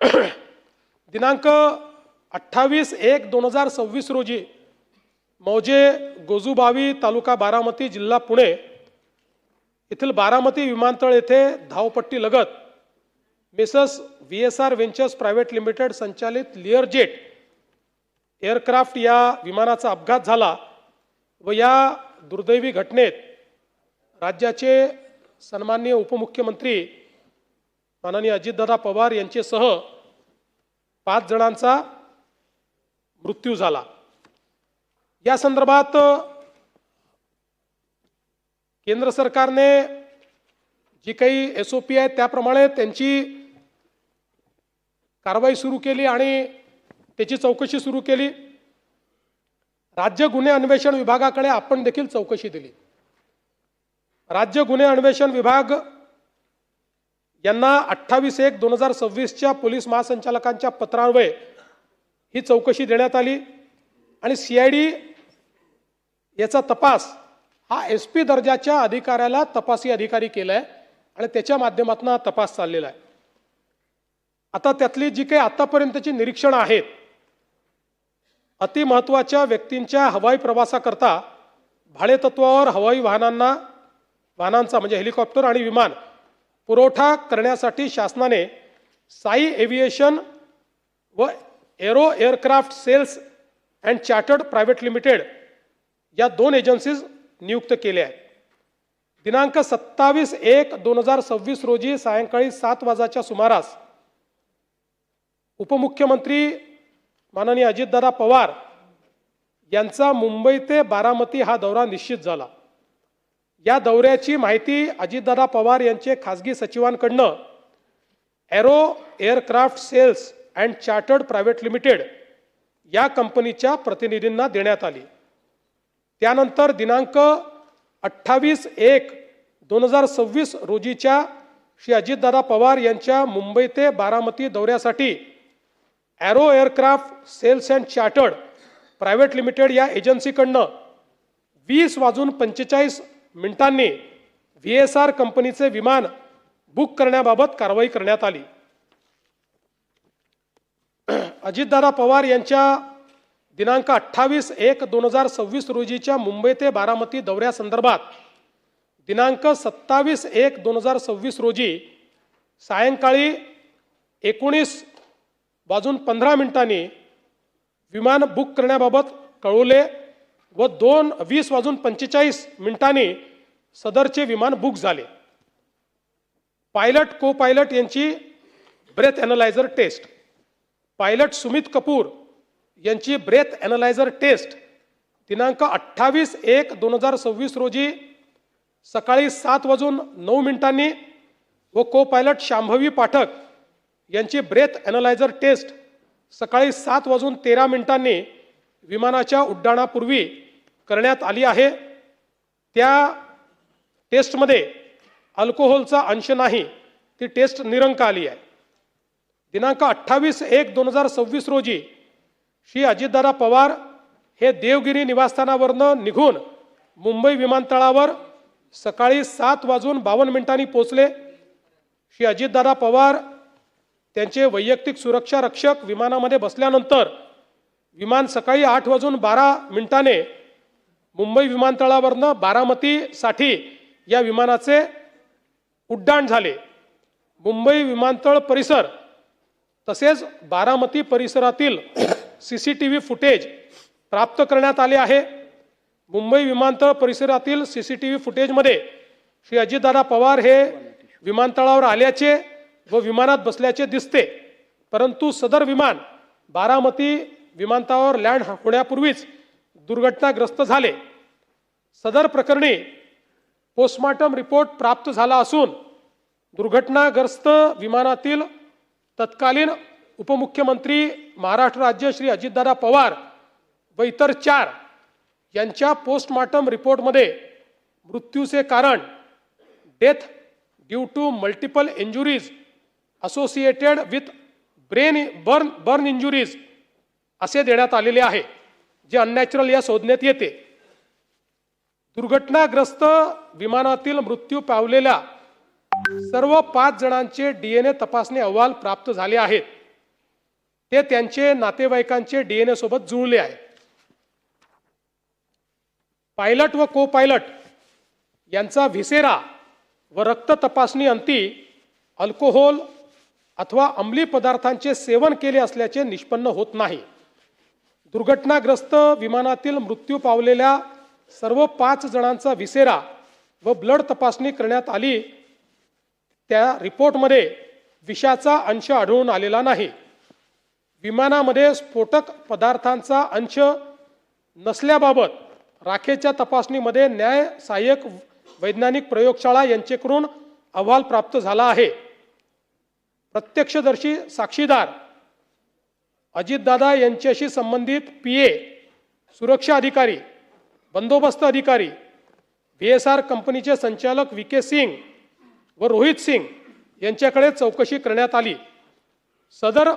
दिनांक 28/1/2026 रोजी मौजे गोजूबावी तालुका बारामती जिल्हा पुणे येथील बारामती विमानतळ येथे धावपट्टी लगत Mrs VSR ventures private limited संचालित लिअर जेट एअरक्राफ्ट या विमानाचा अपघात झाला व या दुर्दैवी घटनेत राज्याचे सन्माननीय उपमुख्यमंत्री माननीय अजितदादा पवार यांच्यासह 5 जणांचा मृत्यू झाला। या संदर्भात केंद्र सरकारने जी काही SOP आहे त्याप्रमाणे त्यांची कारवाई सुरू केली आणि त्याची चौकशी सुरू केली। राज्य गुन्हे अन्वेषण विभागाकडे आपण देखील चौकशी दिली। राज्य गुन्हे अन्वेषण विभाग यांना 28/1/2026 पोलीस महासंचालकांच्या पत्रान्वये ही चौकशी देण्यात आली आणि CID याचा तपास हा SP दर्जाच्या अधिकाऱ्याला तपासी अधिकारी केलाय आणि त्याच्या माध्यमातून हा तपास चाललेला आहे। आता त्यातली जी काही आतापर्यंतची निरीक्षण आहेत, अति महत्त्वाच्या व्यक्तींच्या हवाई प्रवासाकरता भाडेतत्वावर हवाई वाहनांचा म्हणजे हेलिकॉप्टर आणि विमान पुरवठा करण्यासाठी शासनाने साई एव्हिएशन व aero aircraft sales and chartered private limited या 2 एजन्सीज नियुक्त केल्या आहेत। दिनांक 27/1/2026 रोजी सायंकाळी 7 वाजताच्या सुमारास उपमुख्यमंत्री माननीय अजितदादा पवार यांचा मुंबई ते बारामती हा दौरा निश्चित झाला। या दौऱ्याची माहिती अजितदादा पवार यांचे खासगी सचिवांकडून aero aircraft sales and chartered private limited या कंपनीच्या प्रतिनिधींना देण्यात आली। त्यानंतर दिनांक 28/1/2026 रोजीच्या श्री अजितदादा पवार यांच्या मुंबई ते बारामती दौऱ्यासाठी aero aircraft sales and chartered private limited या एजन्सीकडून 20:45 VSR कंपनीचे विमान बुक करण्याबाबत कारवाई करण्यात आली। अजितदादा पवार यांच्या दिनांक 28/1/2026 रोजीच्या मुंबई ते बारामती दौऱ्यासंदर्भात दिनांक 27/1/2026 रोजी सायंकाळी 19:15 विमान बुक करण्याबाबत कळवले व 20:45 सदरचे विमान बुक झाले। पायलट को पायलट यांची breath analyser test, pilot Sumit Kapoor यांची ब्रेथ एनालायझर टेस्ट दिनांक 28/1/2026 रोजी सकाळी 7:09 व को पायलट शांभवी पाठक यांची ब्रेथ एनालायझर टेस्ट सकाळी 7:13 विमानाच्या उड्डाणापूर्वी करण्यात आली आहे। त्या टेस्टमध्ये अल्कोहोलचा अंश नाही, ती टेस्ट निरंक आली आहे। दिनांक 28/1/2026 रोजी श्री अजितदादा पवार हे देवगिरी निवासस्थानावरून निघून मुंबई विमानतळावर सकाळी 7:52 पोहोचले। श्री अजितदादा पवार त्यांचे वैयक्तिक सुरक्षा रक्षक विमानामध्ये बसल्यानंतर विमान सकाळी 8:12 मुंबई विमानतळावरून बारामतीसाठी या विमानाचे उड्डाण झाले। मुंबई विमानतळ परिसर तसेच बारामती परिसरातील CCTV फुटेज प्राप्त करण्यात आले आहे। मुंबई विमानतळ परिसरातील CCTV फुटेजमध्ये श्री अजितदादा पवार हे विमानतळावर आल्याचे व विमानात बसल्याचे दिसते, परंतु सदर विमान बारामती विमानतळावर लँड होण्यापूर्वीच दुर्घटनाग्रस्त झाले। सदर प्रकरणी पोस्टमॉर्टम रिपोर्ट प्राप्त झाला असून दुर्घटनाग्रस्त विमानातील तत्कालीन उपमुख्यमंत्री महाराष्ट्र राज्य श्री अजितदादा पवार व इतर 4 यांच्या पोस्टमॉर्टम रिपोर्टमध्ये मृत्यूचे कारण death due to multiple injuries associated with burn injuries असे देण्यात आलेले आहे, जे अननॅचरल या संज्ञेत येते। दुर्घटनाग्रस्त विमानातील मृत्यू पावलेल्या सर्व 5 जणांचे DNA तपासणी अहवाल प्राप्त झाले आहेत। ते त्यांचे नातेवाईकांचे DNA सोबत जुळले आहे. पायलट व को पायलट यांचा व्हिसेरा व रक्त तपासणी अंती अल्कोहोल अथवा अंमली पदार्थांचे सेवन केले असल्याचे निष्पन्न होत नाही. दुर्घटनाग्रस्त विमानातील मृत्यू पावलेल्या सर्व 5 जणांचा व्हिसेरा व ब्लड तपासणी करण्यात आली. त्या रिपोर्टमध्ये विषाचा अंश आढळून आलेला नाही. विमानामध्ये स्फोटक पदार्थांचा अंश नसल्याबाबत राखेच्या तपासणीमध्ये न्याय सहाय्यक वैज्ञानिक प्रयोगशाळा यांच्याकडून अहवाल प्राप्त झाला आहे. प्रत्यक्षदर्शी साक्षीदार अजितदादा यांच्याशी संबंधित PA, सुरक्षा अधिकारी, बंदोबस्त अधिकारी, VSR कंपनीचे संचालक VK सिंग व रोहित सिंग यांच्याकडे चौकशी करण्यात आली. सदर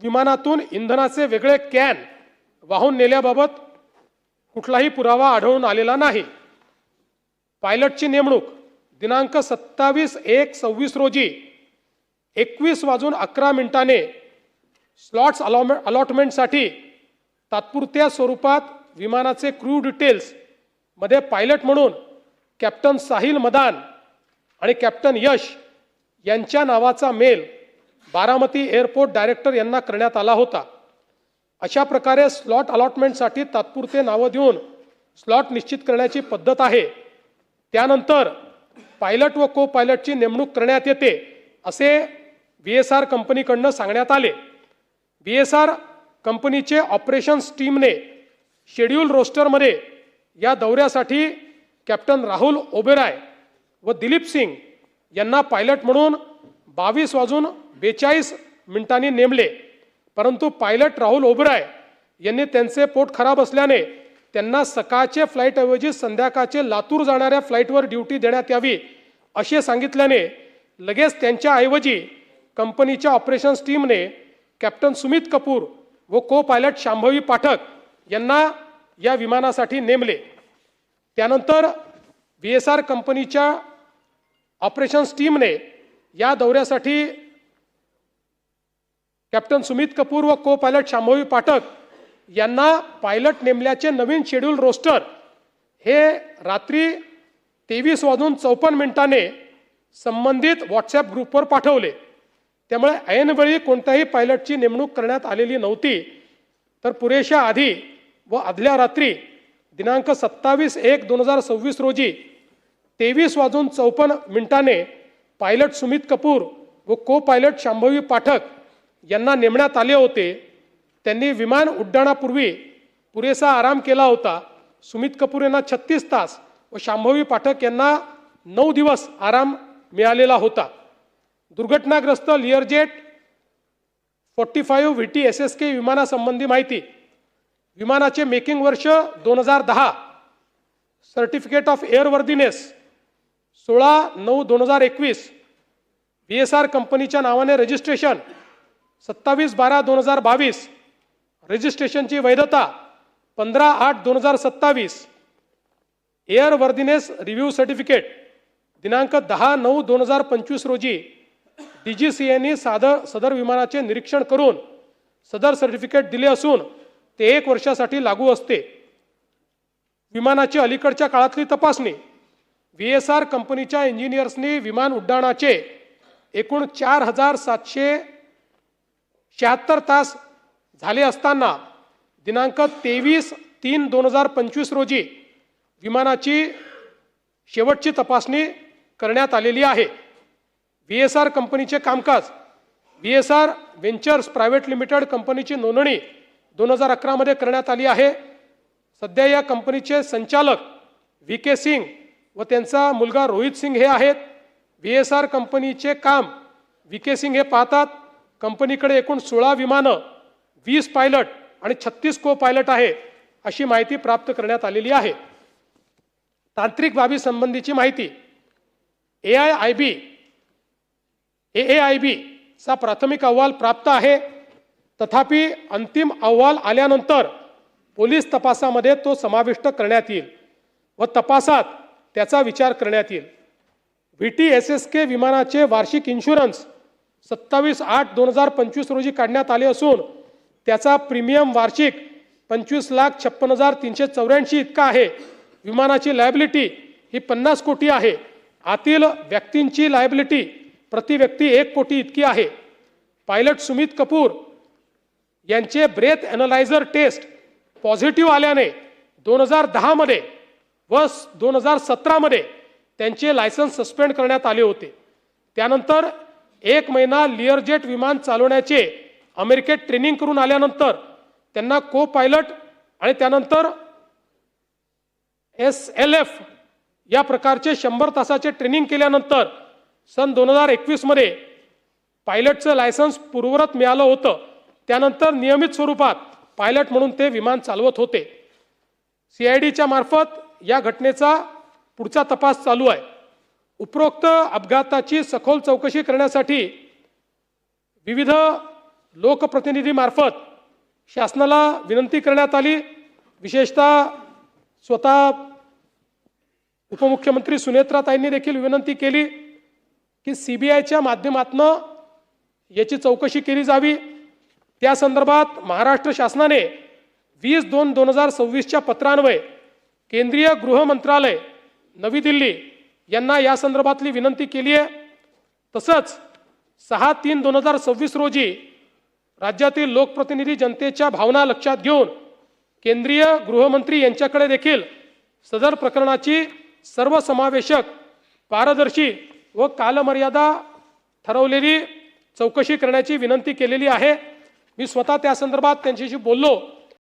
विमानातून इंधनाचे वेगळे कॅन वाहून नेल्याबाबत कुठलाही पुरावा आढळून आलेला नाही. पायलटची नेमणूक दिनांक 27/1/26 रोजी 21:11 स्लॉट्स अलॉटमेंटसाठी तात्पुरत्या स्वरूपात विमानाचे क्रू डिटेल्स मध्ये पायलट म्हणून कॅप्टन साहिल मदान आणि कॅप्टन यश यांच्या नावाचा मेल बारामती एअरपोर्ट डायरेक्टर यांना करण्यात आला होता. अशा प्रकारे स्लॉट अलॉटमेंटसाठी तात्पुरते नावं देऊन स्लॉट निश्चित करण्याची पद्धत आहे. त्यानंतर पायलट व को पायलटची नेमणूक करण्यात येते असे VSR कंपनीकडनं सांगण्यात आले. VSR कंपनीचे ऑपरेशन्स टीमने शेड्यूल रोस्टरमध्ये या दौऱ्यासाठी कॅप्टन राहुल ओबेरॉय व दिलीप सिंग यांना पायलट म्हणून 22:42 नेमले. परंतु पायलट राहुल ओबेरॉय यांनी त्यांचे पोट खराब असल्याने त्यांना सकाळचे फ्लाईटऐवजी संध्याकाळचे लातूर जाणाऱ्या फ्लाईटवर ड्युटी देण्यात यावी असे सांगितल्याने लगेच त्यांच्याऐवजी कंपनीच्या ऑपरेशन्स टीमने कॅप्टन सुमित कपूर व को पायलट शांभवी पाठक यांना या विमानासाठी नेमले. त्यानंतर VSR कंपनीच्या ऑपरेशन्स टीमने या दौऱ्यासाठी कॅप्टन सुमित कपूर व को पायलट शांभवी पाठक यांना पायलट नेमल्याचे नवीन शेड्यूल रोस्टर हे रात्री 23:54 संबंधित व्हॉट्सॲप ग्रुपवर पाठवले. त्यामुळे ऐनवेळी कोणत्याही पायलटची नेमणूक करण्यात आलेली नव्हती. तर पुरेशा आधी व आदल्या रात्री दिनांक 27/1/2026 रोजी 23:54 पायलट सुमित कपूर व को पायलट शांभवी पाठक यांना नेमण्यात आले होते. त्यांनी विमान उड्डाणापूर्वी पुरेसा आराम केला होता. सुमित कपूर यांना 36 तास व शांभवी पाठक यांना 9 दिवस आराम मिळालेला होता. दुर्घटनाग्रस्त लिअरजेट 45 VT SSK विमानासंबंधी माहिती. विमानाचे मेकिंग वर्ष 2010, सर्टिफिकेट ऑफ एअरवर्दीनेस 16/9/2021, VSR कंपनीच्या नावाने रजिस्ट्रेशन 27/12/2022, रजिस्ट्रेशनची वैधता 15/8/2027, एअरवर्दीनेस रिव्ह्यू सर्टिफिकेट दिनांक 10/9/2025 रोजी DGCAने सदर विमानाचे निरीक्षण करून सदर सर्टिफिकेट दिले असून ते 1 वर्षासाठी लागू असते. विमानाची अलीकडच्या काळातली तपासणी. VSR कंपनीच्या इंजिनियर्सनी विमान उड्डाणाचे एकूण 4,776 तास झाले असताना दिनांक 23/3/2025 रोजी विमानाची शेवटची तपासणी करण्यात आलेली आहे. VSR कंपनीचे कामकाज. VSR व्हेंचर्स प्रायव्हेट लिमिटेड कंपनीची नोंदणी 2011 करण्यात आली आहे. सध्या या कंपनीचे संचालक VK सिंग व त्यांचा मुलगा रोहित सिंग हे आहेत. VSR कंपनीचे काम VK सिंग हे पाहतात. कंपनीकडे एकूण 16 विमानं, 20 पायलट आणि 36 को पायलट आहे अशी माहिती प्राप्त करण्यात आलेली आहे. तांत्रिक बाबी संबंधीची माहिती. AAIB चा प्राथमिक अहवाल प्राप्त आहे. तथापि अंतिम अहवाल आल्यानंतर पोलीस तपासामध्ये तो समाविष्ट करण्यात येईल व तपासात त्याचा विचार करण्यात येईल. VT SSK विमानाचे वार्षिक इन्शुरन्स 27/8/2025 रोजी काढण्यात आले असून त्याचा प्रीमियम वार्षिक 25,56,384 इतका आहे. विमानाची लायबिलिटी ही 50 कोटी आहे. आतील व्यक्तींची लायबिलिटी प्रति व्यक्ती 1 कोटी इतकी आहे. पायलट सुमित कपूर यांचे ब्रेथ ॲनालायझर टेस्ट पॉझिटिव्ह आल्याने 2010 मध्ये व 2017 मध्ये त्यांचे लायसन्स सस्पेंड करण्यात आले होते. त्यानंतर 1 महिना लिअरजेट विमान चालवण्याचे अमेरिकेत ट्रेनिंग करून आल्यानंतर त्यांना को पायलट आणि त्यानंतर SLF या प्रकारचे 100 तासाचे ट्रेनिंग केल्यानंतर सन 2021 मध्ये पायलटचं लायसन्स पूर्ववत मिळालं होतं. त्यानंतर नियमित स्वरूपात पायलट म्हणून ते विमान चालवत होते. CIDच्या मार्फत या घटनेचा पुढचा तपास चालू आहे. उपरोक्त अपघाताची सखोल चौकशी करण्यासाठी विविध लोकप्रतिनिधीमार्फत शासनाला विनंती करण्यात आली. विशेषतः स्वतः उपमुख्यमंत्री सुनेत्राताईंनी देखील विनंती केली की CBIच्या माध्यमातून याची चौकशी केली जावी. त्या संदर्भात महाराष्ट्र शासनाने 20/2/2026च्या पत्रान्वये केंद्रीय गृह मंत्रालय नवी दिल्ली यांना या संदर्भातली विनंती केली आहे. तसंच 6/3/2026 रोजी राज्यातील लोकप्रतिनिधी जनतेच्या भावना लक्षात घेऊन केंद्रीय गृहमंत्री यांच्याकडे देखील सदर प्रकरणाची सर्वसमावेशक, पारदर्शी व कालमर्यादा ठरवलेली चौकशी करण्याची विनंती केलेली आहे. मी स्वतः त्या संदर्भात त्यांच्याशी बोललो.